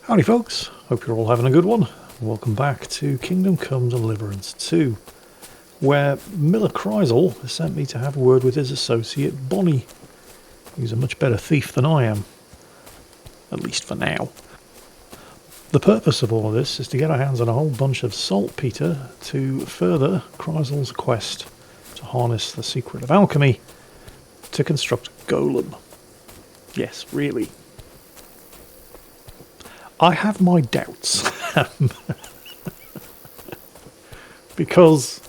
Howdy folks, hope you're all having a good one. Welcome back to Kingdom Come Deliverance 2, where Miller Kreisel has sent me to have a word with his associate Bonnie. He's a much better thief than I am, at least for now. The purpose of all of this is to get our hands on a whole bunch of saltpeter to further Kreisel's quest to harness the secret of alchemy to construct a golem. Yes, really. I have my doubts because,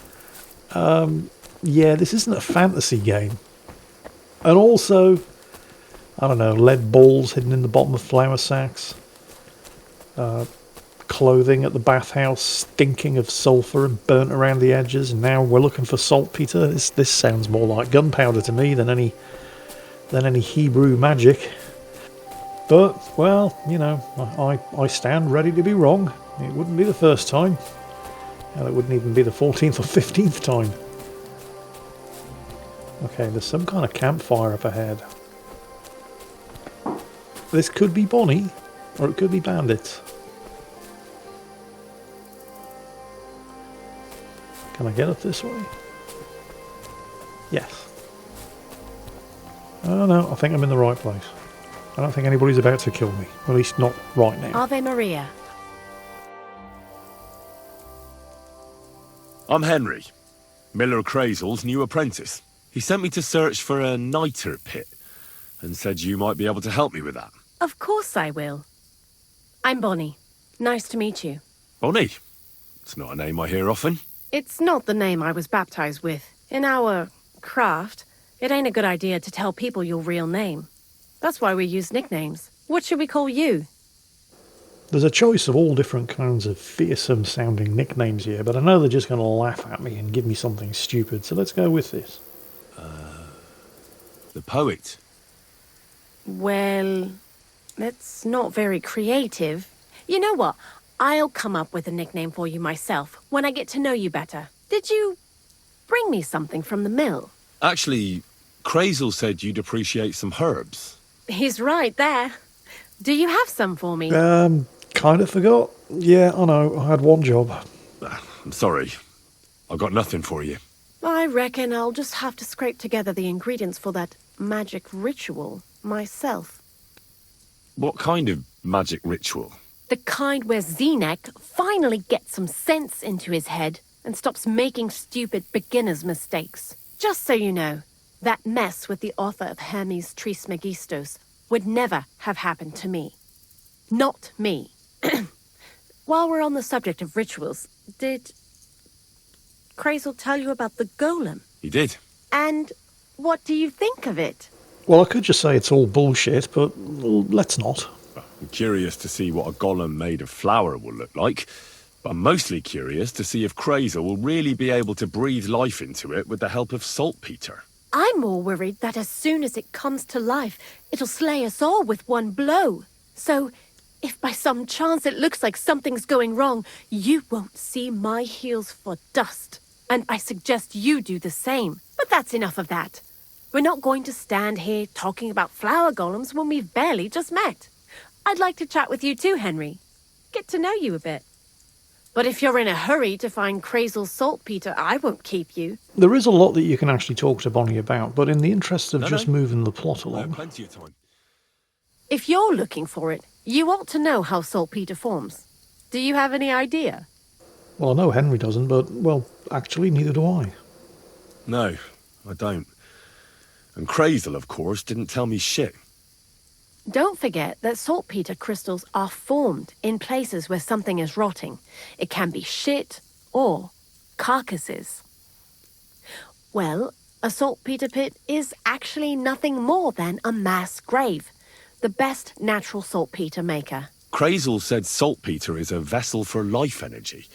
this isn't a fantasy game. And also, I don't know, lead balls hidden in the bottom of flour sacks, clothing at the bathhouse stinking of sulphur and burnt around the edges, and now we're looking for saltpeter. This sounds more like gunpowder to me than any Hebrew magic. But, well, you know, I stand ready to be wrong. It wouldn't be the first time. And it wouldn't even be the 14th or 15th time. Okay, there's some kind of campfire up ahead. This could be Bonnie, or it could be bandits. Can I get up this way? Yes. Oh no, I think I'm in the right place. I don't think anybody's about to kill me. At least not right now. Ave Maria. I'm Henry, Miller Kreisel's new apprentice. He sent me to search for a niter pit and said you might be able to help me with that. Of course I will. I'm Bonnie. Nice to meet you. Bonnie? It's not a name I hear often. It's not the name I was baptized with. In our craft, it ain't a good idea to tell people your real name. That's why we use nicknames. What should we call you? There's a choice of all different kinds of fearsome sounding nicknames here, but I know they're just going to laugh at me and give me something stupid, so let's go with this. The poet. Well, that's not very creative. You know what? I'll come up with a nickname for you myself when I get to know you better. Did you bring me something from the mill? Actually, Kreisel said you'd appreciate some herbs. He's right there. Do you have some for me? Kind of forgot. Yeah, I know, I had one job. I'm sorry. I've got nothing for you. I reckon I'll just have to scrape together the ingredients for that magic ritual myself. What kind of magic ritual? The kind where Zenek finally gets some sense into his head and stops making stupid beginner's mistakes. Just so you know, that mess with the author of Hermes Trismegistos would never have happened to me. Not me. While we're on the subject of rituals, did Kreisel tell you about the golem? He did. And what do you think of it? Well, I could just say it's all bullshit, but let's not. I'm curious to see what a golem made of flour will look like, but I'm mostly curious to see if Kreisel will really be able to breathe life into it with the help of saltpeter. I'm more worried that as soon as it comes to life, it'll slay us all with one blow. So, if by some chance it looks like something's going wrong, you won't see my heels for dust. And I suggest you do the same. But that's enough of that. We're not going to stand here talking about flower golems when we've barely just met. I'd like to chat with you too, Henry. Get to know you a bit. But if you're in a hurry to find Kreisel's saltpeter, I won't keep you. There is a lot that you can actually talk to Bonnie about, but in the interest of moving the plot I have along... plenty of time. If you're looking for it, you ought to know how saltpeter forms. Do you have any idea? Well, I know Henry doesn't, but, well, actually, neither do I. No, I don't. And Kreisel, of course, didn't tell me shit. Don't forget that saltpeter crystals are formed in places where something is rotting. It can be shit or carcasses. Well, a saltpeter pit is actually nothing more than a mass grave. The best natural saltpeter maker. Kreisel said saltpeter is a vessel for life energy.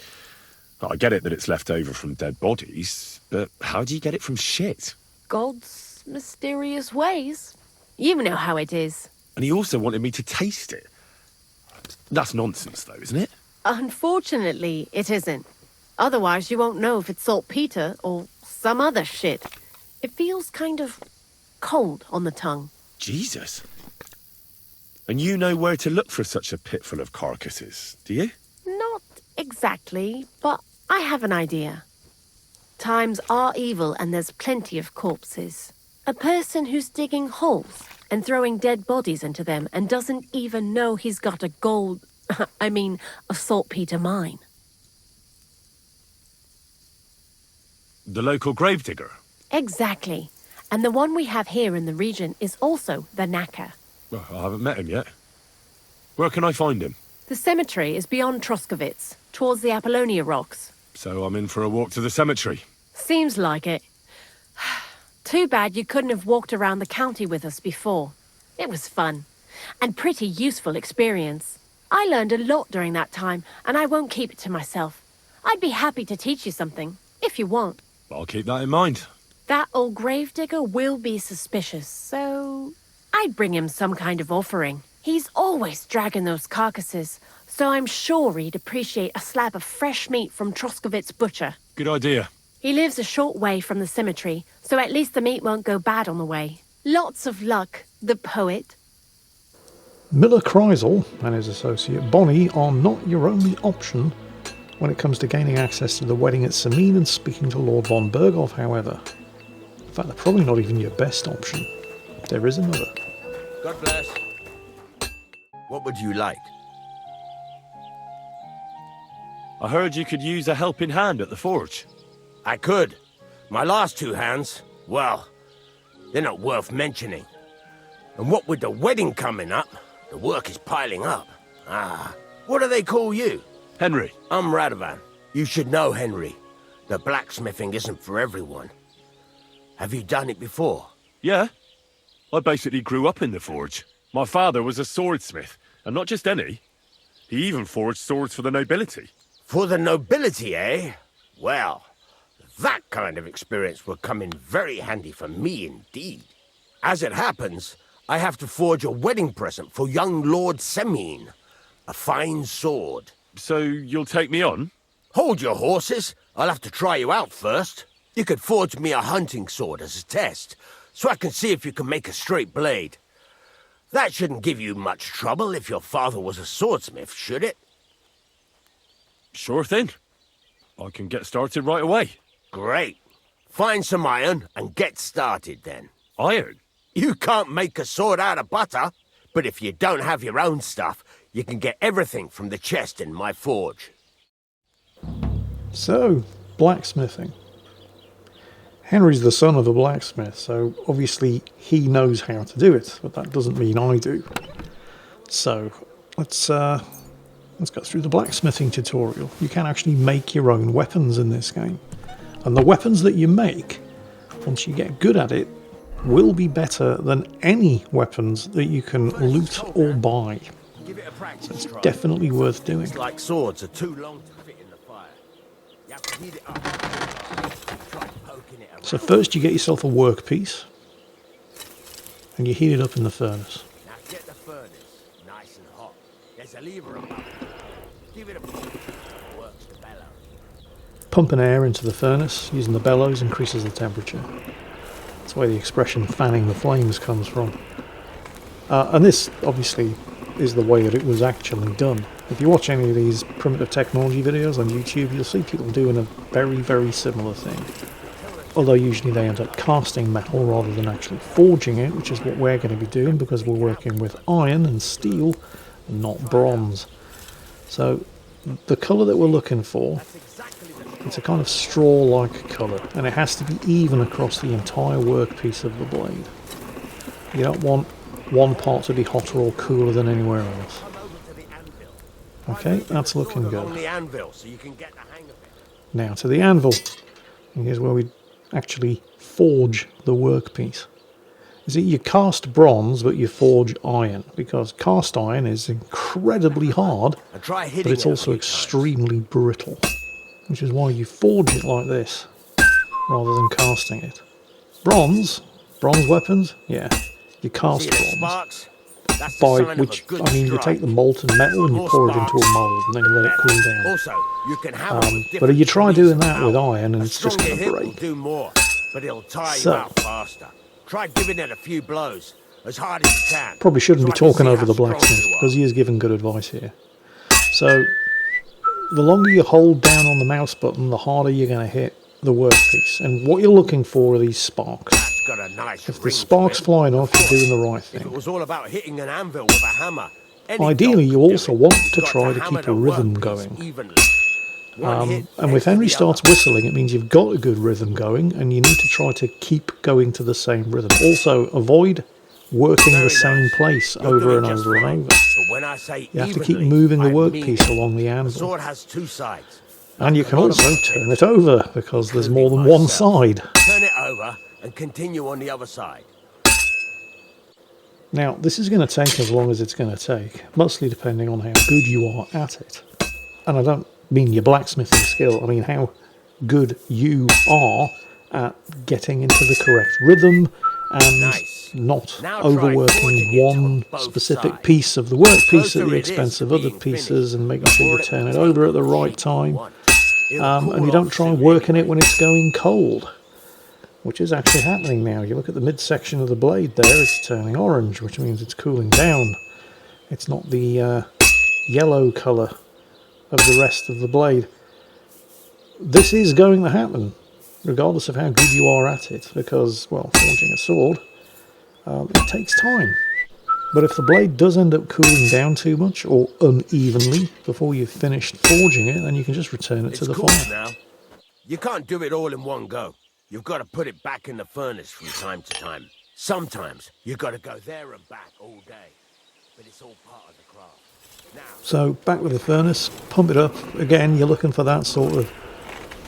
I get it that it's left over from dead bodies, but how do you get it from shit? God's mysterious ways. You know how it is. And he also wanted me to taste it. That's nonsense, though, isn't it? Unfortunately, it isn't. Otherwise, you won't know if it's saltpeter or some other shit. It feels kind of cold on the tongue. Jesus. And you know where to look for such a pit full of carcasses, do you? Not exactly, but I have an idea. Times are evil and there's plenty of corpses. A person who's digging holes and throwing dead bodies into them and doesn't even know he's got a a saltpeter mine. The local gravedigger? Exactly. And the one we have here in the region is also the knacker. Well, I haven't met him yet. Where can I find him? The cemetery is beyond Troskovitz, towards the Apollonia rocks. So I'm in for a walk to the cemetery. Seems like it. Too bad you couldn't have walked around the county with us before. It was fun. And pretty useful experience. I learned a lot during that time, and I won't keep it to myself. I'd be happy to teach you something, if you want. I'll keep that in mind. That old gravedigger will be suspicious, so I'd bring him some kind of offering. He's always dragging those carcasses, so I'm sure he'd appreciate a slab of fresh meat from Troskovitz butcher. Good idea. He lives a short way from the cemetery, so at least the meat won't go bad on the way. Lots of luck, the poet. Miller Kreisel and his associate Bonnie are not your only option when it comes to gaining access to the wedding at Samine and speaking to Lord von Berghoff, however. In fact, they're probably not even your best option. There is another. God bless. What would you like? I heard you could use a helping hand at the forge. I could. My last two hands, well, they're not worth mentioning. And what with the wedding coming up, the work is piling up. What do they call you? Henry. I'm Radovan. You should know, Henry. The blacksmithing isn't for everyone. Have you done it before? Yeah. I basically grew up in the forge. My father was a swordsmith, and not just any. He even forged swords for the nobility. For the nobility, eh? Well, that kind of experience will come in very handy for me indeed. As it happens, I have to forge a wedding present for young Lord Semine. A fine sword. So you'll take me on? Hold your horses. I'll have to try you out first. You could forge me a hunting sword as a test, so I can see if you can make a straight blade. That shouldn't give you much trouble if your father was a swordsmith, should it? Sure thing. I can get started right away. Great. Find some iron and get started then. Iron? You can't make a sword out of butter, but if you don't have your own stuff, you can get everything from the chest in my forge. So, blacksmithing. Henry's the son of a blacksmith, so obviously he knows how to do it, but that doesn't mean I do. So, let's go through the blacksmithing tutorial. You can actually make your own weapons in this game. And the weapons that you make, once you get good at it, will be better than any weapons that you can loot or buy. So it's definitely worth doing. It's like swords are too long to fit in the fire. You have to heat it up. Try poking it around. So first you get yourself a workpiece, and you heat it up in the furnace. Now get the furnace nice and hot. There's a lever above it. Give it a push. Works the bellows. Pumping air into the furnace using the bellows increases the temperature. That's where the expression fanning the flames comes from. And this obviously is the way that it was actually done. If you watch any of these primitive technology videos on YouTube, you'll see people doing a very, very similar thing. Although usually they end up casting metal rather than actually forging it, which is what we're going to be doing because we're working with iron and steel and not bronze. So the colour that we're looking for, it's a kind of straw-like colour, and it has to be even across the entire workpiece of the blade. You don't want one part to be hotter or cooler than anywhere else. Okay, that's looking good. Now to the anvil. And here's where we actually forge the workpiece. You see, you cast bronze, but you forge iron, because cast iron is incredibly hard, but it's also extremely brittle, which is why you forge it like this, rather than casting it. Bronze weapons, yeah, you cast bronze, by which, I mean, you take the molten metal and you pour it into a mould, and then you let it cool down. Also, you can have But if you try doing that with iron, and it's just going to break. Do more, but it'll tire you out faster. Try giving it a few blows. as hard as you can. Probably shouldn't be so I can talking see over how the strong blacksmith, you are. because he is giving good advice here. So, the longer you hold down on the mouse button, the harder you're going to hit the workpiece. And what you're looking for are these sparks. That's got a nice If the ring to sparks it. flying off, you're doing the right If it thing. was all about hitting an anvil with a hammer, any Ideally, dog you could do also it. want You've to got try to hammer keep the a rhythm workpiece going. evenly. One hit And if ends Henry the starts other. whistling, it means you've got a good rhythm going, and you need to try to keep going to the same rhythm. Also, avoid working Very the same nice. place You're over doing and just over and fine. over. But when I say You have to evenly, keep moving the I mean workpiece it. along the A anvil. sword has two sides. And you Like a can lot of also us turn do, it over, because there's more than including one myself. side. Turn it over and continue on the other side. Now, this is going to take as long as it's going to take, mostly depending on how good you are at it. And I don't mean your blacksmithing skill, I mean how good you are at getting into the correct rhythm and Nice. not Now try forging overworking it one on both specific sides. piece of the workpiece Closer at the it is expense to of other being pieces, finished, and making sure more you it turn will it take over at the the right shape you time. want. It'll And cool you don't off try soon working it anyway. when it's going cold, which is actually happening now. You look at the midsection of the blade there, it's turning orange, which means it's cooling down. It's not the yellow colour of the rest of the blade. This is going to happen, regardless of how good you are at it, because, well, forging a sword, it takes time. But if the blade does end up cooling down too much, or unevenly, before you've finished forging it, then you can just return it to It's the cool fire. now. You can't do it all in one go. You've got to put it back in the furnace from time to time. Sometimes you've got to go there and back all day. But it's all part of the craft. Now, So, back with the furnace, pump it up. Again, you're looking for that sort of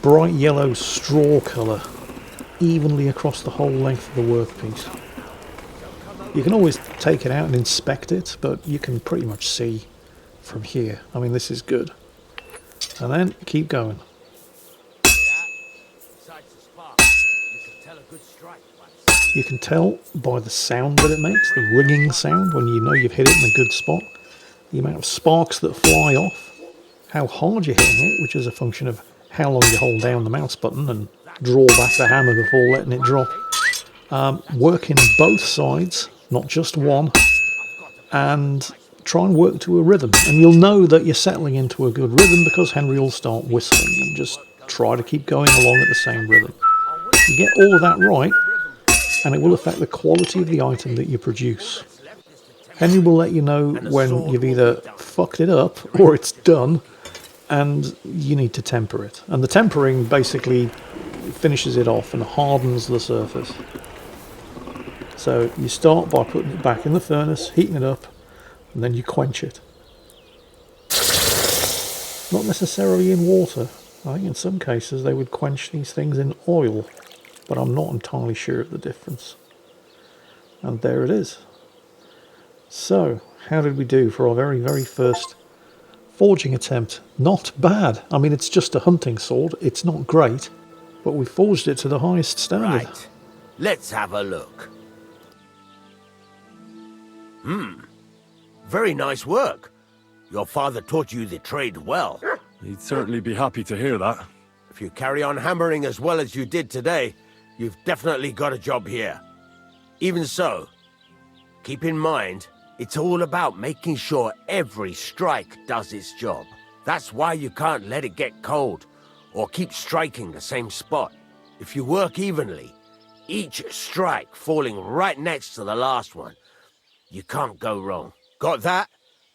bright yellow straw colour, evenly across the whole length of the workpiece. You can always take it out and inspect it, but you can pretty much see from here. I mean, this is good. And then keep going. besides the spark, you can tell a good strike by the sound. You can tell by the sound that it makes, the ringing sound, when you know you've hit it in a good spot. The amount of sparks that fly off, how hard you're hitting it, which is a function of how long you hold down the mouse button and draw back the hammer before letting it drop. Working both sides, not just one, and try and work to a rhythm. And you'll know that you're settling into a good rhythm because Henry will start whistling, and just try to keep going along at the same rhythm. You get all of that right, and it will affect the quality of the item that you produce. Henry will let you know when you've either fucked it up or it's done, and you need to temper it. And the tempering basically finishes it off and hardens the surface. So you start by putting it back in the furnace, heating it up, and then you quench it. Not necessarily in water. I think in some cases they would quench these things in oil, but I'm not entirely sure of the difference. And there it is. So, how did we do for our very, very first forging attempt? Not bad. I mean, it's just a hunting sword. It's not great, but we forged it to the highest standard. Right. Let's have a look. Very nice work. Your father taught you the trade well. He'd certainly be happy to hear that. If you carry on hammering as well as you did today, you've definitely got a job here. Even so, keep in mind, it's all about making sure every strike does its job. That's why you can't let it get cold, or keep striking the same spot. If you work evenly, each strike falling right next to the last one, you can't go wrong. Got that?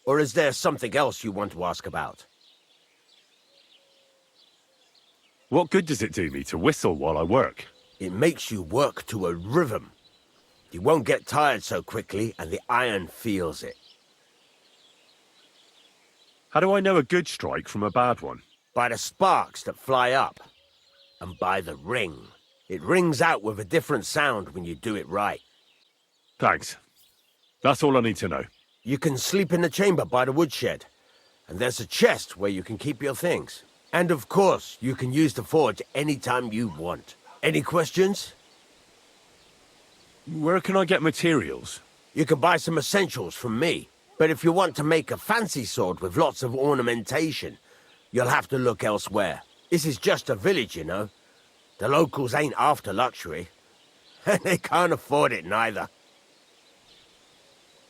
Or is there something else you want to ask about? What good does it do me to whistle while I work? It makes you work to a rhythm. You won't get tired so quickly, and the iron feels it. How do I know a good strike from a bad one? By the sparks that fly up, and by the ring. It rings out with a different sound when you do it right. Thanks. That's all I need to know. You can sleep in the chamber by the woodshed, and there's a chest where you can keep your things. And of course, you can use the forge anytime you want. Any questions? Where can I get materials? You can buy some essentials from me, but if you want to make a fancy sword with lots of ornamentation, you'll have to look elsewhere. This is just a village, you know. The locals ain't after luxury, and they can't afford it neither.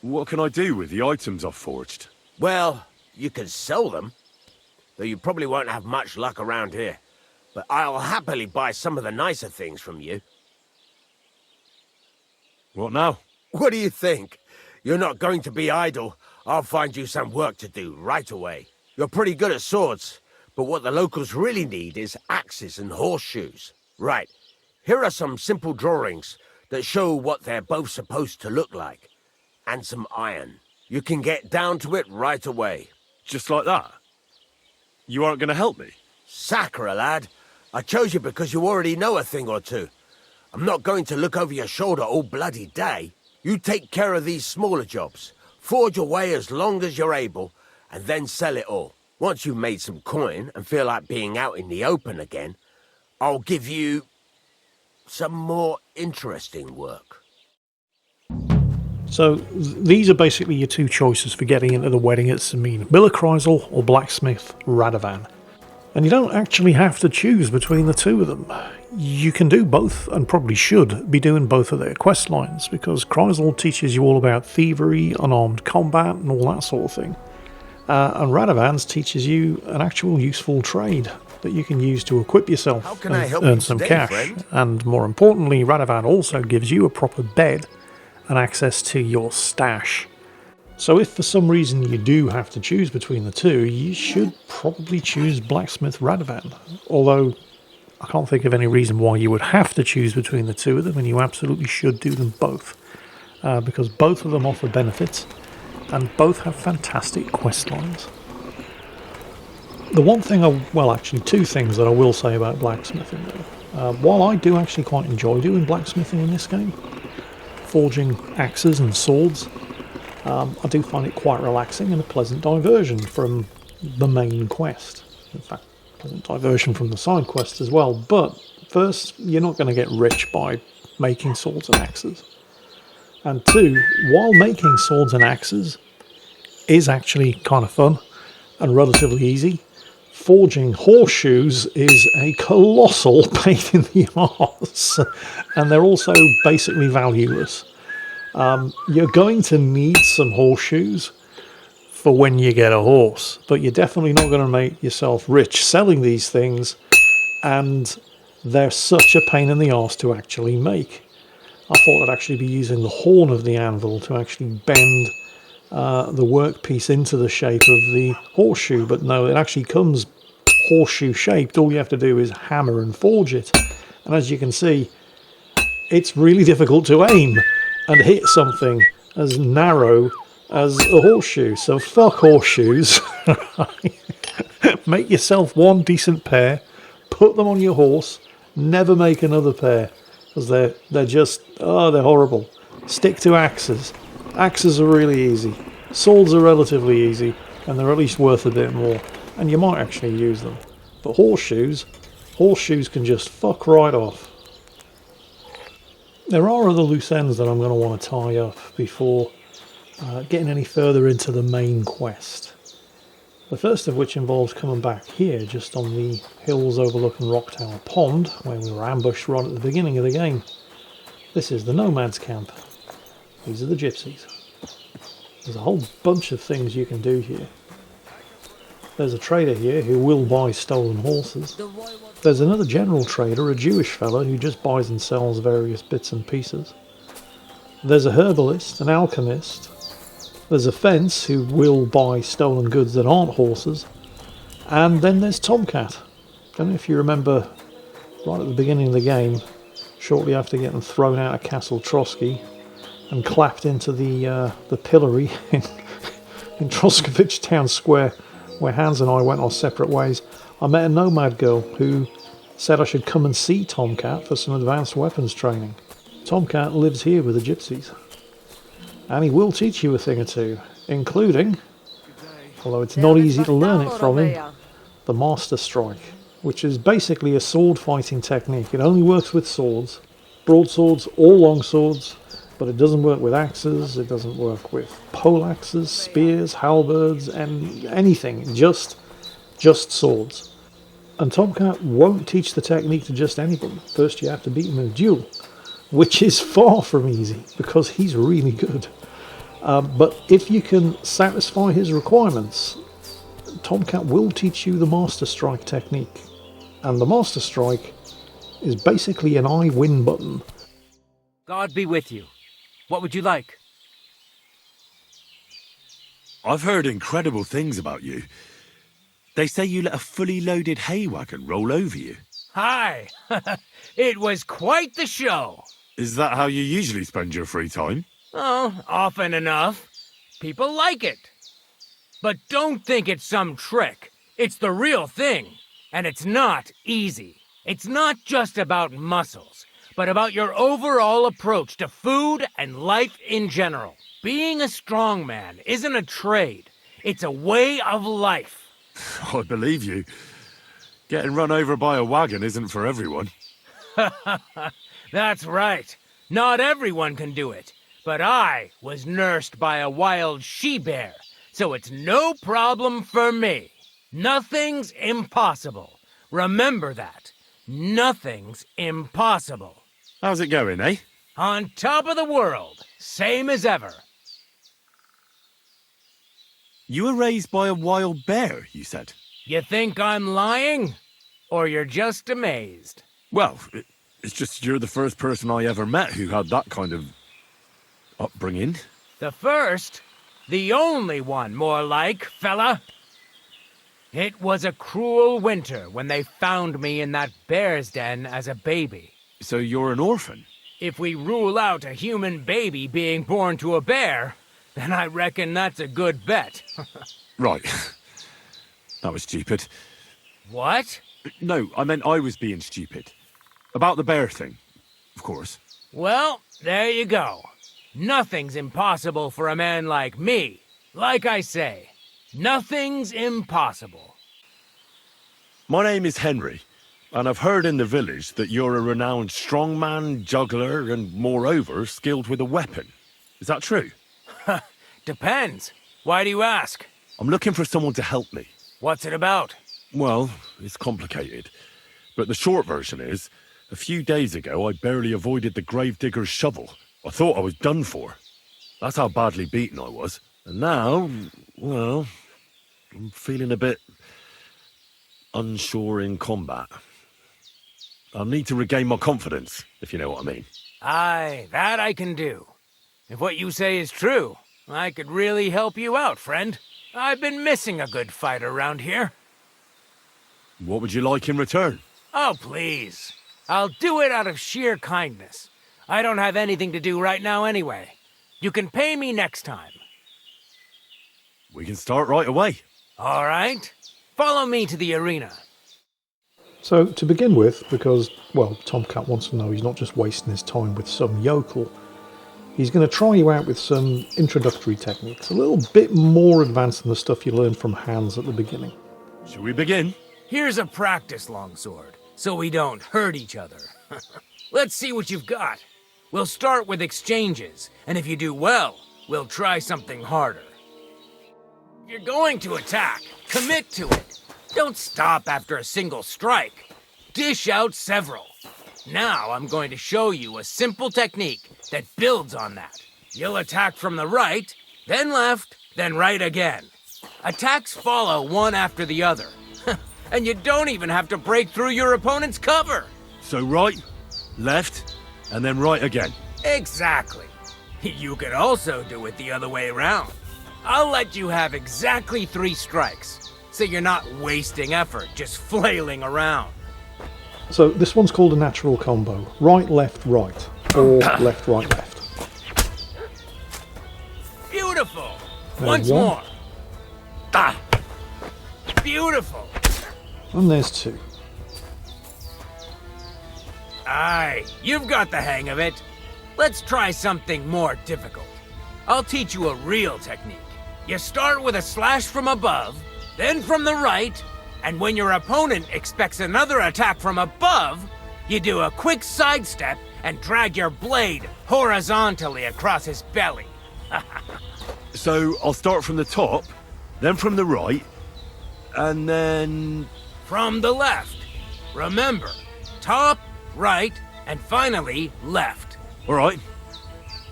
What can I do with the items I've forged? Well, you can sell them, though you probably won't have much luck around here. But I'll happily buy some of the nicer things from you. What now? What do you think? You're not going to be idle. I'll find you some work to do right away. You're pretty good at swords, but what the locals really need is axes and horseshoes. Right, here are some simple drawings that show what they're both supposed to look like. And some iron. You can get down to it right away. Just like that? You aren't going to help me? Sacre, lad. I chose you because you already know a thing or two. I'm not going to look over your shoulder all bloody day. You take care of these smaller jobs. Forge away as long as you're able, and then sell it all. Once you've made some coin and feel like being out in the open again, I'll give you some more interesting work. So these are basically your two choices for getting into the wedding at Samine. Miller Kreisel or Blacksmith Radovan. And you don't actually have to choose between the two of them. You can do both, and probably should be doing both of their quest lines, because Kreisel teaches you all about thievery, unarmed combat, and all that sort of thing. And Radovan's teaches you an actual useful trade that you can use to equip yourself and earn some cash. Friend? And more importantly, Radovan also gives you a proper bed and access to your stash. So if for some reason you do have to choose between the two, you should probably choose Blacksmith Radovan. Although I can't think of any reason why you would have to choose between the two of them, and you absolutely should do them both. Because both of them offer benefits, and both have fantastic quest lines. The one thing, actually two things that I will say about blacksmithing though. While I do actually quite enjoy doing blacksmithing in this game, forging axes and swords, I do find it quite relaxing and a pleasant diversion from the main quest. In fact, pleasant diversion from the side quest as well. But first, you're not going to get rich by making swords and axes. And two, while making swords and axes is actually kind of fun and relatively easy, forging horseshoes is a colossal pain in the arse, and they're also basically valueless. You're going to need some horseshoes for when you get a horse, but you're definitely not going to make yourself rich selling these things, and they're such a pain in the arse to actually make. I thought I'd actually be using the horn of the anvil to actually bend the workpiece into the shape of the horseshoe, but no, it actually comes horseshoe shaped. All you have to do is hammer and forge it, and as you can see, it's really difficult to aim and hit something as narrow as a horseshoe. So fuck horseshoes. Make yourself one decent pair, put them on your horse, never make another pair, because they're just, they're horrible. Stick to axes. Axes are really easy. Swords are relatively easy, and they're at least worth a bit more, and you might actually use them. But horseshoes can just fuck right off. There are other loose ends that I'm going to want to tie up before getting any further into the main quest. The first of which involves coming back here, just on the hills overlooking Rock Tower Pond, where we were ambushed right at the beginning of the game. This is the Nomads camp. These are the gypsies. There's a whole bunch of things you can do here. There's a trader here who will buy stolen horses. There's another general trader, a Jewish fella, who just buys and sells various bits and pieces. There's a herbalist, an alchemist. There's a fence who will buy stolen goods that aren't horses. And then there's Tomcat. I don't know if you remember, right at the beginning of the game, shortly after getting thrown out of Castle Trotsky and clapped into the pillory in Troskovich Town Square, where Hans and I went our separate ways, I met a nomad girl who said I should come and see Tomcat for some advanced weapons training. Tomcat lives here with the gypsies, and he will teach you a thing or two, including, although it's not easy to learn it from him, the Master Strike, which is basically a sword fighting technique. It only works with swords, broadswords or long swords, but it doesn't work with axes, it doesn't work with pole axes, spears, halberds, and anything, just swords. And Tomcat won't teach the technique to just anybody. First you have to beat him in a duel, which is far from easy, because he's really good. But if you can satisfy his requirements, Tomcat will teach you the Master Strike technique. And the Master Strike is basically an I win button. God be with you. What would you like? I've heard incredible things about you. They say you let a fully loaded hay wagon roll over you. Hi! It was quite the show. Is that how you usually spend your free time? Oh, often enough. People like it. But don't think it's some trick. It's the real thing. And it's not easy. It's not just about muscles, but about your overall approach to food and life in general. Being a strongman isn't a trade. It's a way of life. I believe you. Getting run over by a wagon isn't for everyone. That's right. Not everyone can do it. But I was nursed by a wild she-bear, so it's no problem for me. Nothing's impossible. Remember that. Nothing's impossible. How's it going, eh? On top of the world, same as ever. You were raised by a wild bear, you said? You think I'm lying? Or you're just amazed? Well, it's just you're the first person I ever met who had that kind of upbringing. The first? The only one, more like, fella. It was a cruel winter when they found me in that bear's den as a baby. So you're an orphan? If we rule out a human baby being born to a bear, then I reckon that's a good bet. Right. That was stupid. What? No, I meant I was being stupid. About the bear thing, of course. Well, there you go. Nothing's impossible for a man like me. Like I say, nothing's impossible. My name is Henry, and I've heard in the village that you're a renowned strongman, juggler, and moreover, skilled with a weapon. Is that true? Depends. Why do you ask? I'm looking for someone to help me. What's it about? Well, it's complicated. But the short version is, a few days ago I barely avoided the gravedigger's shovel. I thought I was done for. That's how badly beaten I was. And now, well, I'm feeling a bit unsure in combat. I'll need to regain my confidence, if you know what I mean. Aye, that I can do. If what you say is true, I could really help you out, friend. I've been missing a good fight around here. What would you like in return? Oh, please. I'll do it out of sheer kindness. I don't have anything to do right now anyway. You can pay me next time. We can start right away. All right. Follow me to the arena. So, to begin with, because, well, Tomcat wants to know he's not just wasting his time with some yokel, he's going to try you out with some introductory techniques, a little bit more advanced than the stuff you learned from Hans at the beginning. Shall we begin? Here's a practice longsword, so we don't hurt each other. Let's see what you've got. We'll start with exchanges, and if you do well, we'll try something harder. If you're going to attack, commit to it. Don't stop after a single strike. Dish out several. Now I'm going to show you a simple technique that builds on that. You'll attack from the right, then left, then right again. Attacks follow one after the other. And you don't even have to break through your opponent's cover. So right, left, and then right again. Exactly. You could also do it the other way around. I'll let you have exactly 3 strikes, so you're not wasting effort just flailing around. So, this one's called a natural combo. Right, left, right. Or left, right, left. Beautiful. There's Once one. more. Ah. Beautiful. And there's 2. Aye, you've got the hang of it. Let's try something more difficult. I'll teach you a real technique. You start with a slash from above, then from the right, and when your opponent expects another attack from above, you do a quick sidestep and drag your blade horizontally across his belly. So I'll start from the top, then from the right, and then... From the left. Remember, top, right, and finally left. All right,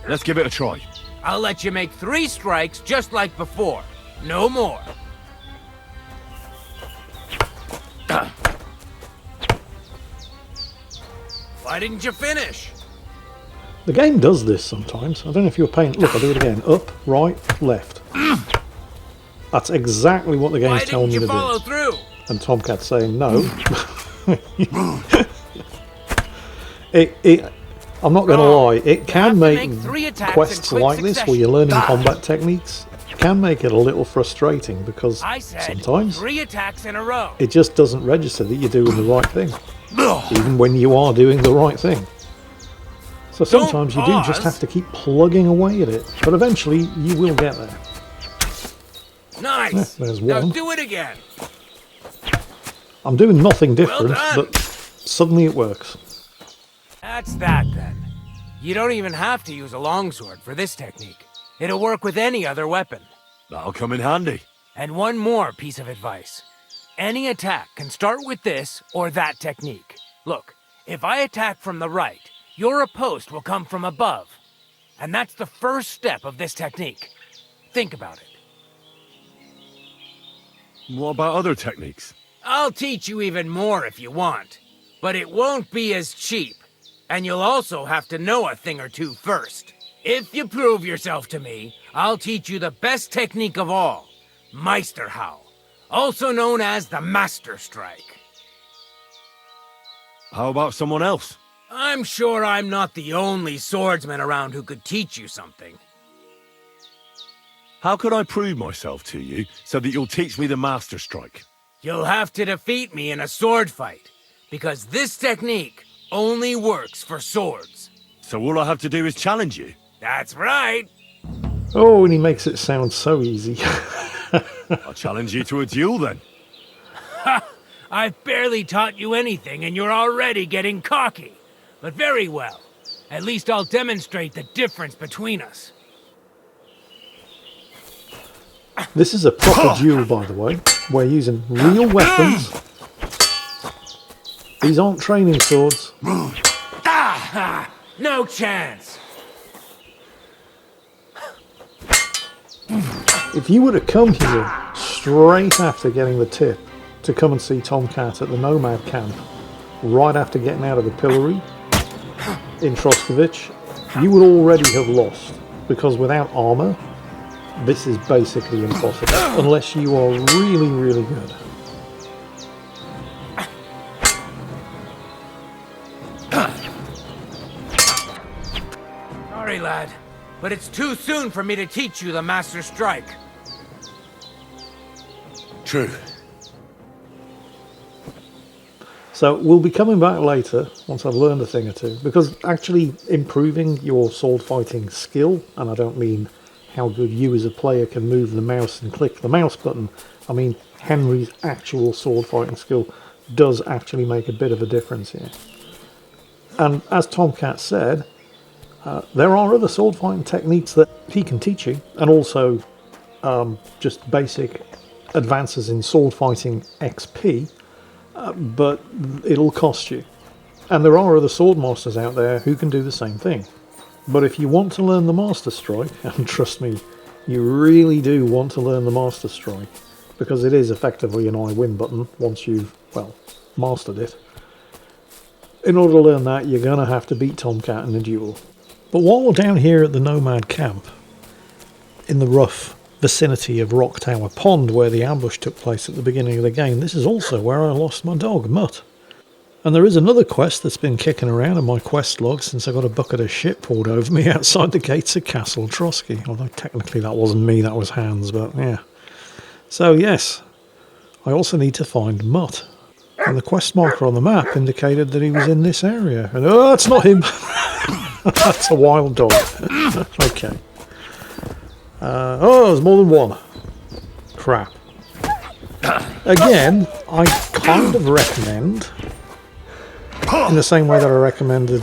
let's give it a try. I'll let you make 3 strikes just like before. No more. Why didn't you finish? The game does this sometimes. I don't know if you're paying... Look, I'll do it again. Up, right, left. That's exactly what the game's telling me to do. Why didn't you follow through? And Tomcat's saying no. I'm not going to lie, it can make quests like this, where you're learning combat techniques, can make it a little frustrating, because sometimes 3 attacks in a row. it just doesn't register that you're doing the right thing, even when you are doing the right thing. So sometimes you do just have to keep plugging away at it, but eventually you will get there. Nice. Yeah, there's Now one. do it again. I'm doing nothing different, done. but suddenly it works. That's that then. You don't even have to use a longsword for this technique. It'll work with any other weapon. That'll come in handy. And one more piece of advice. Any attack can start with this or that technique. Look, if I attack from the right, your riposte will come from above. And that's the first step of this technique. Think about it. What about other techniques? I'll teach you even more if you want. But it won't be as cheap. And you'll also have to know a thing or two first. If you prove yourself to me, I'll teach you the best technique of all, Meisterhau, also known as the Master Strike. How about someone else? I'm sure I'm not the only swordsman around who could teach you something. How could I prove myself to you so that you'll teach me the Master Strike? You'll have to defeat me in a sword fight, because this technique only works for swords. So all I have to do is challenge you? That's right. Oh, and he makes it sound so easy. I'll challenge you to a duel then. I've barely taught you anything and you're already getting cocky. But very well. At least I'll demonstrate the difference between us. This is a proper duel, by the way. We're using real weapons. These aren't training swords. No chance. If you were to come here straight after getting the tip to come and see Tomcat at the Nomad camp, right after getting out of the pillory in Troskovich, you would already have lost, because without armor, this is basically impossible, unless you are really, really good. Sorry, lad, but it's too soon for me to teach you the Master Strike. True. So we'll be coming back later, once I've learned a thing or two, because actually improving your sword fighting skill, and I don't mean how good you as a player can move the mouse and click the mouse button, I mean Henry's actual sword fighting skill does actually make a bit of a difference here. And as Tomcat said, there are other sword fighting techniques that he can teach you, and also just basic advances in sword fighting XP, but it'll cost you. And there are other sword masters out there who can do the same thing. But if you want to learn the Master Strike, and trust me, you really do want to learn the Master Strike, because it is effectively an I win button once you've, well, mastered it. In order to learn that, you're going to have to beat Tomcat in a duel. But while we're down here at the Nomad camp, in the rough vicinity of Rock Tower Pond, where the ambush took place at the beginning of the game, this is also where I lost my dog, Mutt. And there is another quest that's been kicking around in my quest log since I got a bucket of shit poured over me outside the gates of Castle Trotsky. Although technically that wasn't me, that was Hans, but yeah. So yes, I also need to find Mutt. And the quest marker on the map indicated that he was in this area. And oh, it's not him! That's a wild dog. Okay. Oh, there's more than one. Crap. Again, I kind of recommend, in the same way that I recommended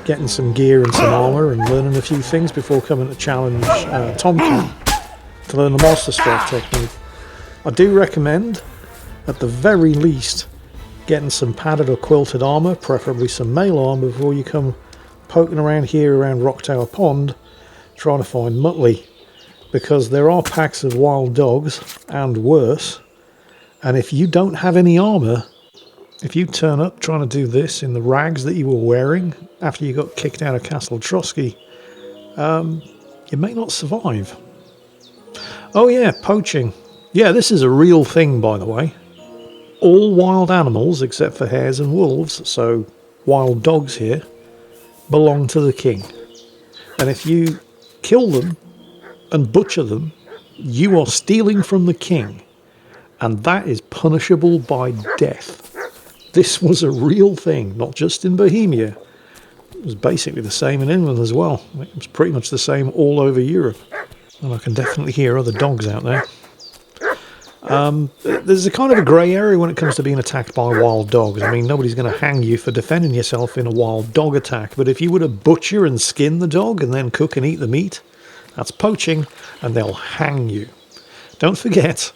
getting some gear and some armour and learning a few things before coming to challenge Tomcat to learn the Master Strike technique, I do recommend, at the very least, getting some padded or quilted armour, preferably some mail armour, before you come poking around here around Rock Tower Pond trying to find Muttley, because there are packs of wild dogs and worse, and if you don't have any armour, if you turn up trying to do this in the rags that you were wearing after you got kicked out of Castle Trotsky, you may not survive. Oh yeah, poaching. Yeah, this is a real thing, by the way. All wild animals, except for hares and wolves, so wild dogs here, belong to the king. And if you kill them and butcher them, you are stealing from the king. And that is punishable by death. This was a real thing, not just in Bohemia. It was basically the same in England as well. It was pretty much the same all over Europe. And I can definitely hear other dogs out there. There's a kind of a grey area when it comes to being attacked by wild dogs. I mean, nobody's going to hang you for defending yourself in a wild dog attack. But if you were to butcher and skin the dog and then cook and eat the meat, that's poaching, and they'll hang you. Don't forget,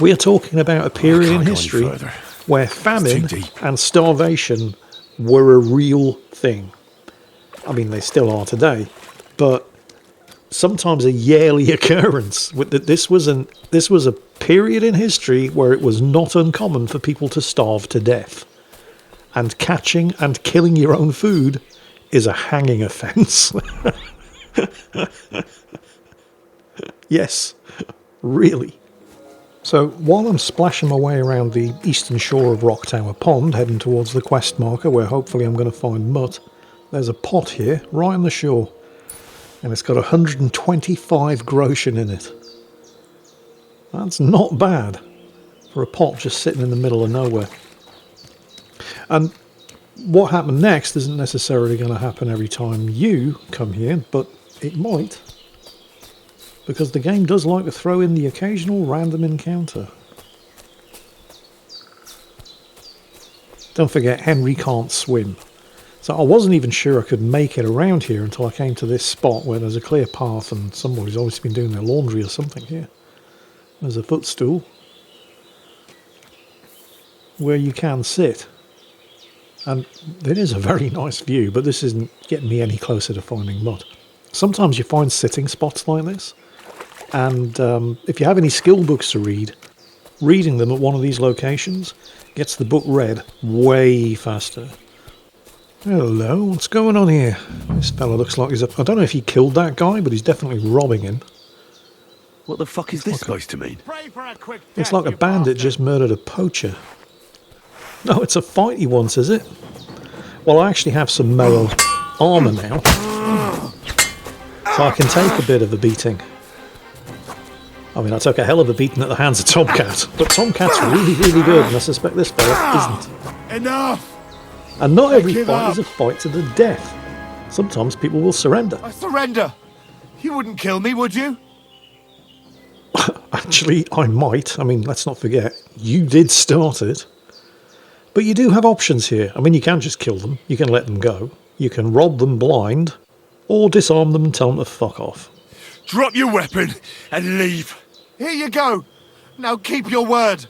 we are talking about a period in history where famine and starvation were a real thing. I mean, they still are today, but sometimes a yearly occurrence. This was a period in history where it was not uncommon for people to starve to death. And catching and killing your own food is a hanging offence. Yes, really. So while I'm splashing my way around the eastern shore of Rock Tower Pond, heading towards the quest marker where hopefully I'm going to find Mutt, there's a pot here right on the shore. And it's got 125 groschen in it. That's not bad for a pot just sitting in the middle of nowhere. And what happened next isn't necessarily going to happen every time you come here, but it might. Because the game does like to throw in the occasional random encounter. Don't forget, Henry can't swim. So I wasn't even sure I could make it around here until I came to this spot where there's a clear path and somebody's obviously been doing their laundry or something here. There's a footstool where you can sit. And it is a very nice view, but this isn't getting me any closer to finding Mutt. Sometimes you find sitting spots like this, and if you have any skill books to read, reading them at one of these locations gets the book read way faster. Hello, what's going on here? This fella looks like he's up. I don't know if he killed that guy, but he's definitely robbing him. What the fuck is this supposed to mean? It's like a bandit just murdered a poacher. No, it's a fight he wants, is it? Well, I actually have some mail armour now, so I can take a bit of a beating. I mean, I took a hell of a beating at the hands of Tomcat, but Tomcat's really, really good, and I suspect this fella isn't. Enough! And not every fight is a fight to the death. Sometimes people will surrender. I surrender! You wouldn't kill me, would you? Actually, I might. I mean, let's not forget, you did start it. But you do have options here. I mean, you can just kill them. You can let them go. You can rob them blind. Or disarm them and tell them to fuck off. Drop your weapon and leave. Here you go. Now keep your word.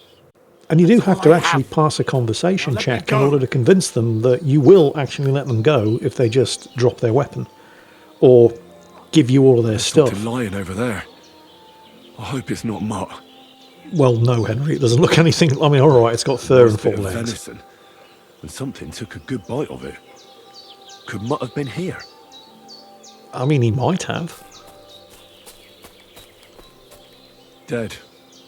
And you do have to actually pass a conversation check in order to convince them that you will actually let them go if they just drop their weapon. Or give you all of their stuff. There's something lying over there. I hope it's not Mutt. Well, no, Henry, it doesn't look anything... I mean, alright, it's got fur and 4 legs. Venison, and something took a good bite of it. Could Mutt have been here? I mean, he might have. Dead,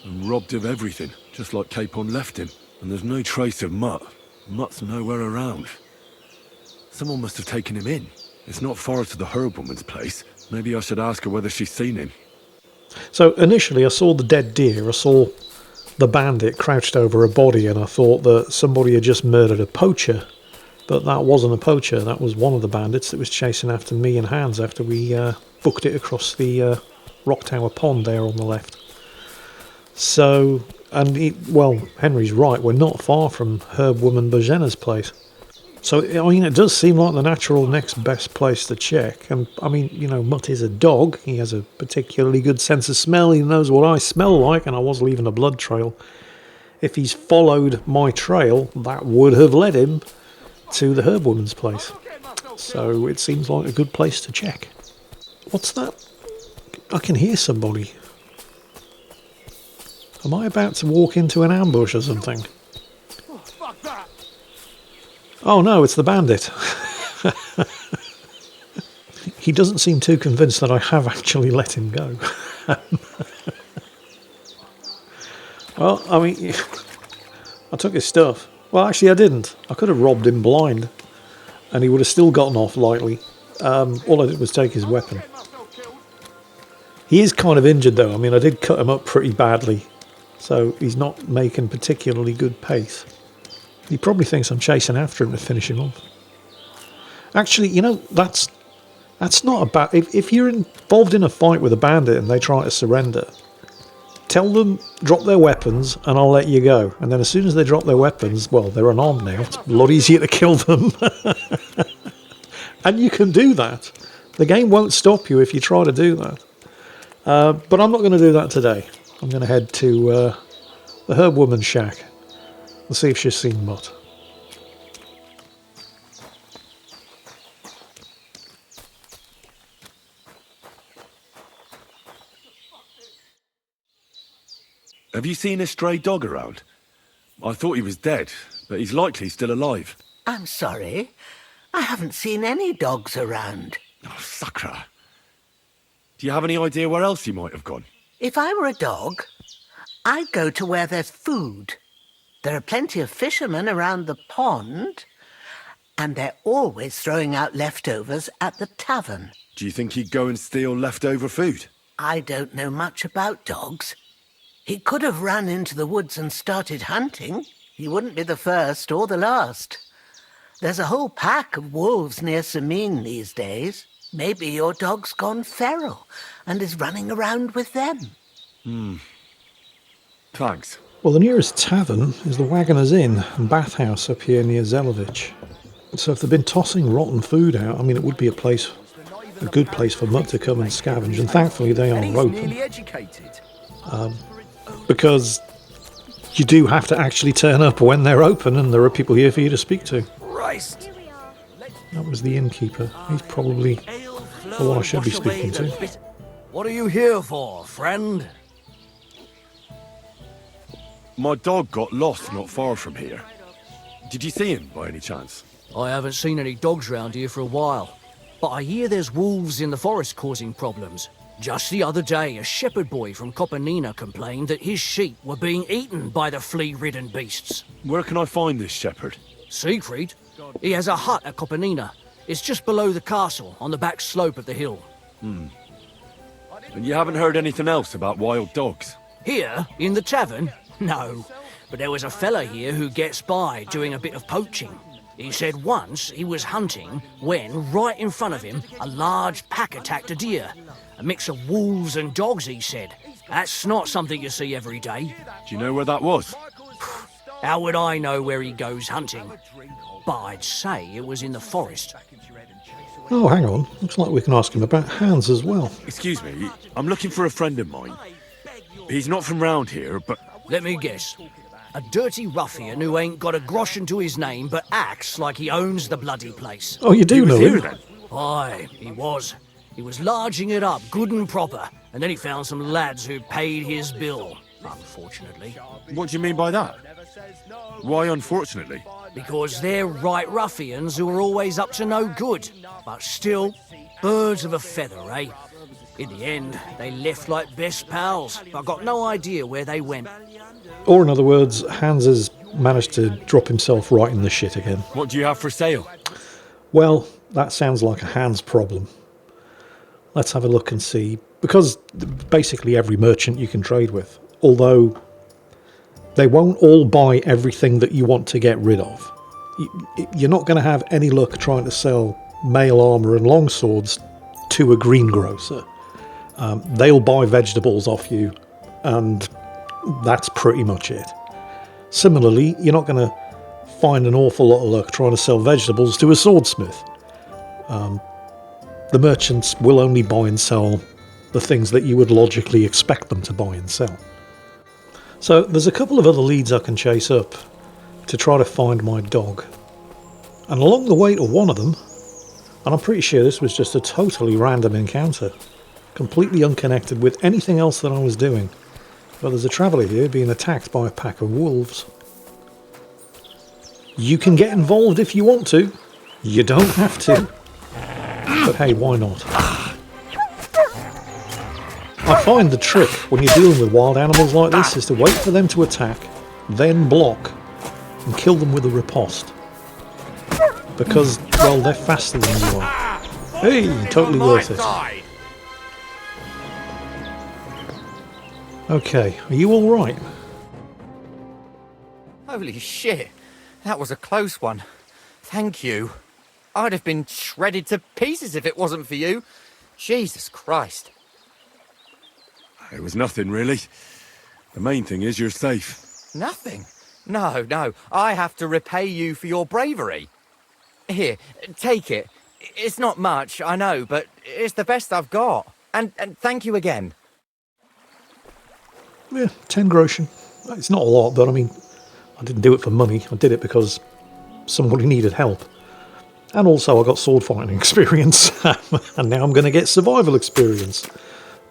and robbed of everything, just like Capon left him. And there's no trace of Mutt. Mutt's nowhere around. Someone must have taken him in. It's not far to the herb woman's place. Maybe I should ask her whether she's seen him. So initially I saw the dead deer, I saw the bandit crouched over a body, and I thought that somebody had just murdered a poacher. But that wasn't a poacher, that was one of the bandits that was chasing after me and Hans after we booked it across the Rock Tower Pond there on the left. So, well, Henry's right, we're not far from Herb Woman Bojena's place. So, I mean, it does seem like the natural next best place to check. And, I mean, you know, Mutt is a dog. He has a particularly good sense of smell. He knows what I smell like, and I was leaving a blood trail. If he's followed my trail, that would have led him to the herb woman's place. So it seems like a good place to check. What's that? I can hear somebody. Am I about to walk into an ambush or something? Oh, fuck that! Oh no, it's the bandit. He doesn't seem too convinced that I have actually let him go. Well, I mean, I took his stuff. Well, actually I didn't. I could have robbed him blind and he would have still gotten off lightly. All I did was take his weapon. He is kind of injured though. I mean, I did cut him up pretty badly. So he's not making particularly good pace. He probably thinks I'm chasing after him to finish him off. Actually, you know, that's not a bad... If you're involved in a fight with a bandit and they try to surrender, tell them, drop their weapons and I'll let you go. And then as soon as they drop their weapons, well, they're unarmed now. It's a lot easier to kill them. And you can do that. The game won't stop you if you try to do that. But I'm not going to do that today. I'm going to head to the herb woman's shack. We'll see if she's seen Mutt. Have you seen a stray dog around? I thought he was dead, but he's likely still alive. I'm sorry. I haven't seen any dogs around. Oh, Sakra. Do you have any idea where else he might have gone? If I were a dog, I'd go to where there's food. There are plenty of fishermen around the pond, and they're always throwing out leftovers at the tavern. Do you think he'd go and steal leftover food? I don't know much about dogs. He could have run into the woods and started hunting. He wouldn't be the first or the last. There's a whole pack of wolves near Sameen these days. Maybe your dog's gone feral and is running around with them. Thanks. Well, the nearest tavern is the Wagoner's Inn and bathhouse up here near Zelovich. So if they've been tossing rotten food out, I mean, it would be a good place for Mutt to come and scavenge, and thankfully they are open. Because you do have to actually turn up when they're open, and there are people here for you to speak to. Christ! That was the innkeeper. He's probably the one I should be speaking to. What are you here for, friend? My dog got lost not far from here. Did you see him by any chance? I haven't seen any dogs round here for a while, but I hear there's wolves in the forest causing problems. Just the other day, a shepherd boy from Kopanina complained that his sheep were being eaten by the flea-ridden beasts. Where can I find this shepherd? Siegfried? He has a hut at Kopanina. It's just below the castle, on the back slope of the hill. And you haven't heard anything else about wild dogs? Here, in the tavern? No. But there was a fella here who gets by doing a bit of poaching. He said once he was hunting when, right in front of him, a large pack attacked a deer. A mix of wolves and dogs, he said. That's not something you see every day. Do you know where that was? How would I know where he goes hunting? But I'd say it was in the forest. Oh, hang on. Looks like we can ask him about Hans as well. Excuse me, I'm looking for a friend of mine. He's not from round here, but... Let me guess. A dirty ruffian who ain't got a groschen to his name but acts like he owns the bloody place. Oh, you do know here him? then? Aye, he was. He was larging it up, good and proper, and then he found some lads who paid his bill, unfortunately. What do you mean by that? Why unfortunately? Because they're right ruffians who are always up to no good. But still, birds of a feather, eh? In the end, they left like best pals, but I got no idea where they went. Or in other words, Hans has managed to drop himself right in the shit again. What do you have for sale? Well, that sounds like a Hans problem. Let's have a look and see. Because basically every merchant you can trade with, although they won't all buy everything that you want to get rid of. You're not going to have any luck trying to sell mail armour and longswords to a greengrocer. They'll buy vegetables off you, and that's pretty much it. Similarly, you're not going to find an awful lot of luck trying to sell vegetables to a swordsmith. The merchants will only buy and sell the things that you would logically expect them to buy and sell. So there's a couple of other leads I can chase up to try to find my dog. And along the way to one of them, And I'm pretty sure this was just a totally random encounter, completely unconnected with anything else that I was doing. But there's a traveller here being attacked by a pack of wolves. You can get involved if you want to. You don't have to. But hey, why not? I find the trick when you're dealing with wild animals like this is to wait for them to attack, then block, and kill them with a riposte. Because, well, they're faster than you are. Hey, totally worth it. Okay, are you alright? Holy shit, that was a close one. Thank you. I'd have been shredded to pieces if it wasn't for you. Jesus Christ. It was nothing, really. The main thing is you're safe. Nothing? No, I have to repay you for your bravery. Here, take it. It's not much, I know, but it's the best I've got. And thank you again. Yeah, 10 groschen. It's not a lot, but I mean, I didn't do it for money. I did it because somebody needed help. And also I got sword fighting experience. And now I'm going to get survival experience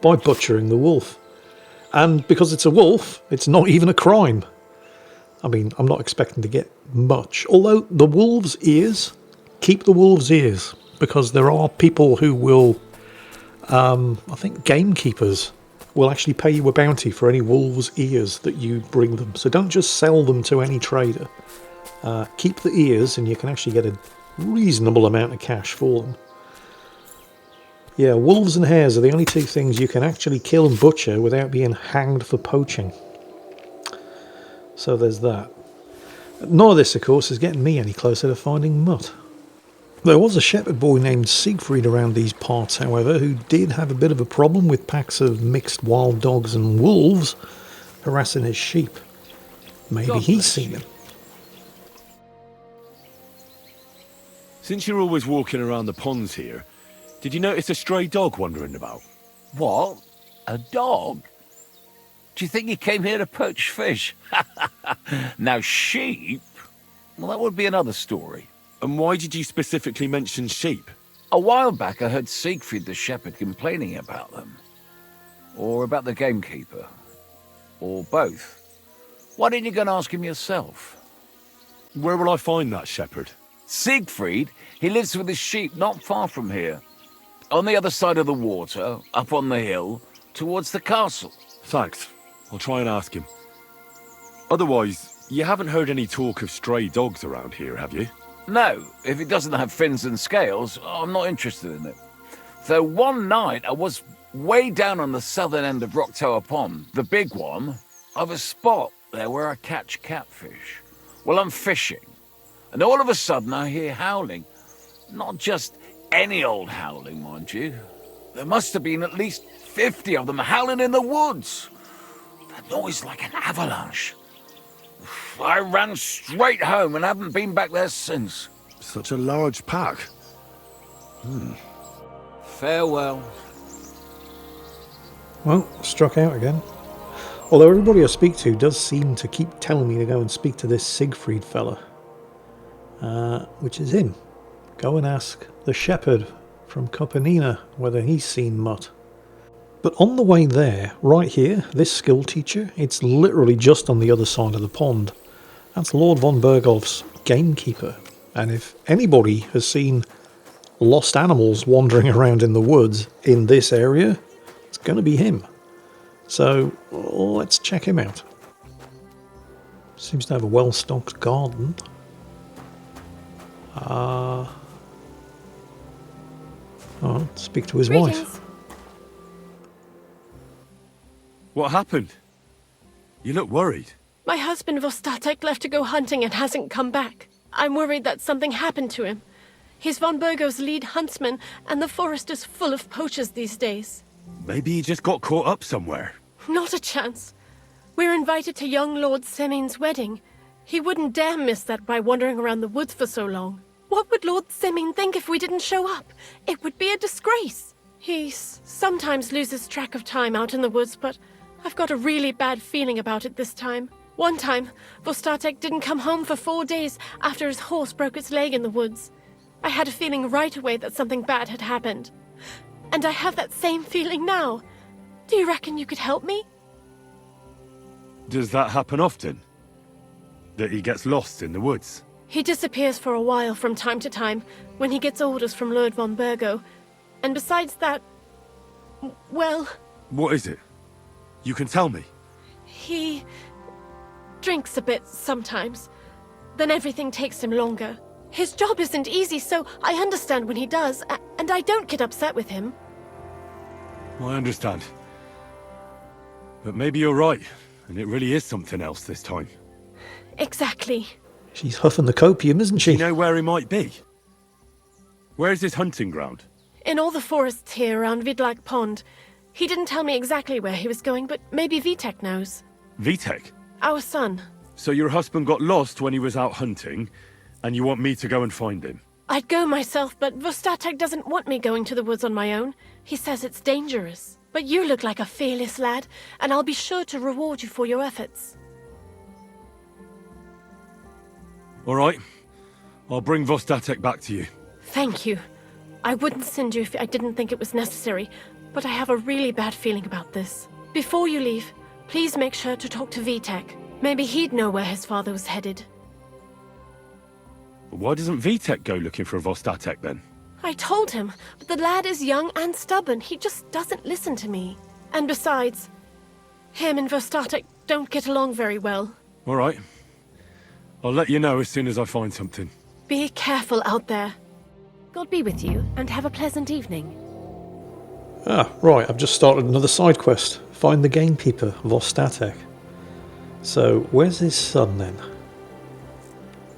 by butchering the wolf. And because it's a wolf, it's not even a crime. I mean, I'm not expecting to get much. Although the wolves' ears, keep the wolves' ears. Because there are people who will, I think gamekeepers will actually pay you a bounty for any wolves' ears that you bring them. So don't just sell them to any trader. Keep the ears and you can actually get a reasonable amount of cash for them. Yeah, wolves and hares are the only two things you can actually kill and butcher without being hanged for poaching. So there's that. None of this, of course, is getting me any closer to finding Mutt. There was a shepherd boy named Siegfried around these parts, however, who did have a bit of a problem with packs of mixed wild dogs and wolves harassing his sheep. Maybe he's seen him. Since you're always walking around the ponds here, did you notice a stray dog wandering about? What? A dog? Do you think he came here to poach fish? Now, sheep? Well, that would be another story. And why did you specifically mention sheep? A while back, I heard Siegfried the shepherd complaining about them. Or about the gamekeeper. Or both. Why didn't you go and ask him yourself? Where will I find that shepherd? Siegfried? He lives with his sheep not far from here. On the other side of the water, up on the hill, towards the castle. Thanks. I'll try and ask him. Otherwise, you haven't heard any talk of stray dogs around here, have you? No, if it doesn't have fins and scales, I'm not interested in it. Though one night I was way down on the southern end of Rock Tower Pond, the big one, I've a spot there where I catch catfish. Well, I'm fishing, and all of a sudden I hear howling. Not just any old howling, mind you. There must have been at least 50 of them howling in the woods. That noise like an avalanche. I ran straight home and haven't been back there since. Such a large pack. Farewell. Well, struck out again. Although everybody I speak to does seem to keep telling me to go and speak to this Siegfried fella. Which is him. Go and ask the shepherd from Copenina whether he's seen Mutt. But on the way there, right here, this skill teacher, it's literally just on the other side of the pond. That's Lord von Berghoff's gamekeeper. And if anybody has seen lost animals wandering around in the woods in this area, it's going to be him. So let's check him out. Seems to have a well-stocked garden. Oh, speak to his Greetings. wife. What happened? You look worried. My husband Vostatek left to go hunting and hasn't come back. I'm worried that something happened to him. He's von Bergo's lead huntsman, and the forest is full of poachers these days. Maybe he just got caught up somewhere. Not a chance. We're invited to young Lord Semin's wedding. He wouldn't dare miss that by wandering around the woods for so long. What would Lord Semin think if we didn't show up? It would be a disgrace. He sometimes loses track of time out in the woods, but I've got a really bad feeling about it this time. One time, Vostatek didn't come home for 4 days after his horse broke its leg in the woods. I had a feeling right away that something bad had happened. And I have that same feeling now. Do you reckon you could help me? Does that happen often? That he gets lost in the woods? He disappears for a while from time to time when he gets orders from Lord von Burgo. And besides that, well... What is it? You can tell me. He drinks a bit sometimes. Then everything takes him longer. His job isn't easy, so I understand when he does, and I don't get upset with him. I understand. But maybe you're right, and it really is something else this time. Exactly. She's huffing the copium, isn't she? Do you know where he might be? Where's his hunting ground? In all the forests here around Vidlak Pond. He didn't tell me exactly where he was going, but maybe Vitek knows. Vitek? Our son. So your husband got lost when he was out hunting, and you want me to go and find him? I'd go myself, but Vostatek doesn't want me going to the woods on my own. He says it's dangerous. But you look like a fearless lad, and I'll be sure to reward you for your efforts. All right. I'll bring Vostatek back to you. Thank you. I wouldn't send you if I didn't think it was necessary, but I have a really bad feeling about this. Before you leave, please make sure to talk to Vitek. Maybe he'd know where his father was headed. Why doesn't Vitek go looking for Vostatek then? I told him, but the lad is young and stubborn. He just doesn't listen to me. And besides, him and Vostatek don't get along very well. All right. I'll let you know as soon as I find something. Be careful out there. God be with you, and have a pleasant evening. Ah, right, I've just started another side quest. Find the gamekeeper, Vostatek. So, where's his son then?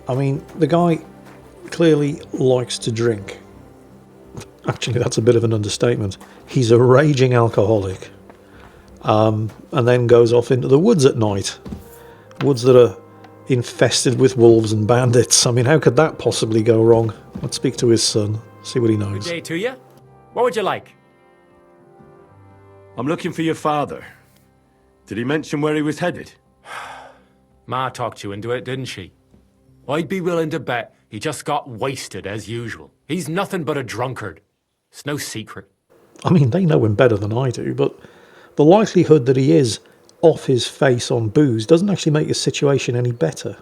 I mean, the guy clearly likes to drink. Actually, that's a bit of an understatement. He's a raging alcoholic. And then goes off into the woods at night. Woods that are infested with wolves and bandits. I mean, how could that possibly go wrong? Let's speak to his son, see what he knows. Good day to you. What would you like? I'm looking for your father. Did he mention where he was headed? Ma talked you into it, didn't she? I'd be willing to bet he just got wasted as usual. He's nothing but a drunkard. It's no secret. I mean, they know him better than I do, but the likelihood that he is off his face on booze doesn't actually make the situation any better.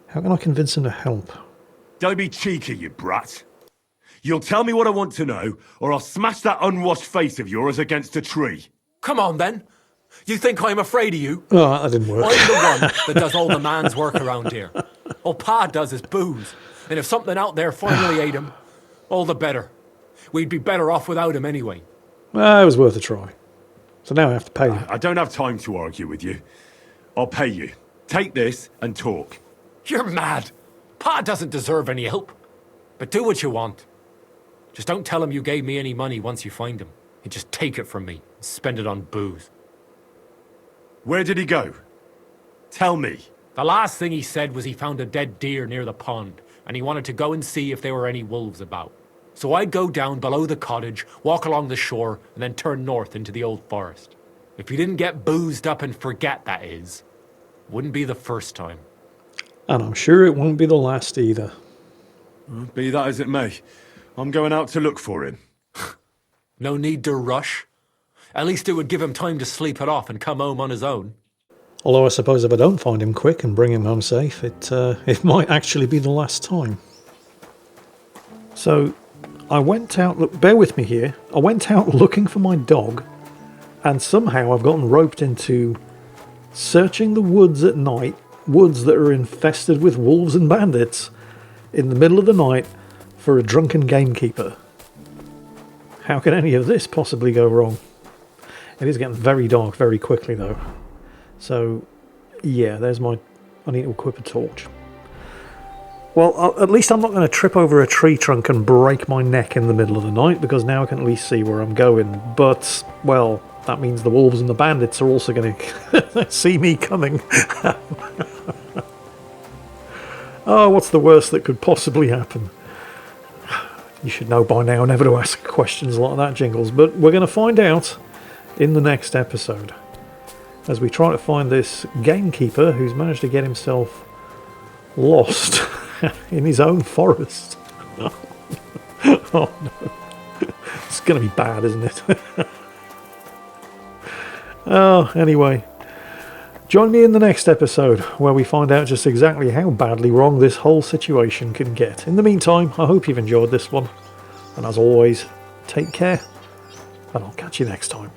How can I convince him to help? Don't be cheeky, you brat. You'll tell me what I want to know, or I'll smash that unwashed face of yours against a tree. Come on, then. You think I'm afraid of you? Oh, that didn't work. I'm the one that does all the man's work around here. All Pa does is booze. And if something out there finally ate him, all the better. We'd be better off without him anyway. Well, it was worth a try. So now I have to pay him. I don't have time to argue with you. I'll pay you. Take this and talk. You're mad. Pa doesn't deserve any help. But do what you want. Just don't tell him you gave me any money once you find him. He'd just take it from me and spend it on booze. Where did he go? Tell me. The last thing he said was he found a dead deer near the pond, and he wanted to go and see if there were any wolves about. So I'd go down below the cottage, walk along the shore, and then turn north into the old forest. If he didn't get boozed up and forget, that is. Wouldn't be the first time. And I'm sure it won't be the last either. Be that as it may, I'm going out to look for him. No need to rush. At least it would give him time to sleep it off and come home on his own. Although I suppose if I don't find him quick and bring him home safe, it might actually be the last time. So, I went out, look, bear with me here, I went out looking for my dog, and somehow I've gotten roped into searching the woods at night, woods that are infested with wolves and bandits, in the middle of the night for a drunken gamekeeper. How can any of this possibly go wrong? It is getting very dark very quickly though. So, yeah, there's my... I need to equip a torch. Well, at least I'm not going to trip over a tree trunk and break my neck in the middle of the night, because now I can at least see where I'm going. But, well, that means the wolves and the bandits are also going to see me coming. Oh, what's the worst that could possibly happen? You should know by now never to ask questions like that, Jingles, but we're going to find out in the next episode, as we try to find this gamekeeper who's managed to get himself lost in his own forest. Oh no. It's going to be bad, isn't it? Oh, anyway. Join me in the next episode where we find out just exactly how badly wrong this whole situation can get. In the meantime, I hope you've enjoyed this one. And as always, take care. And I'll catch you next time.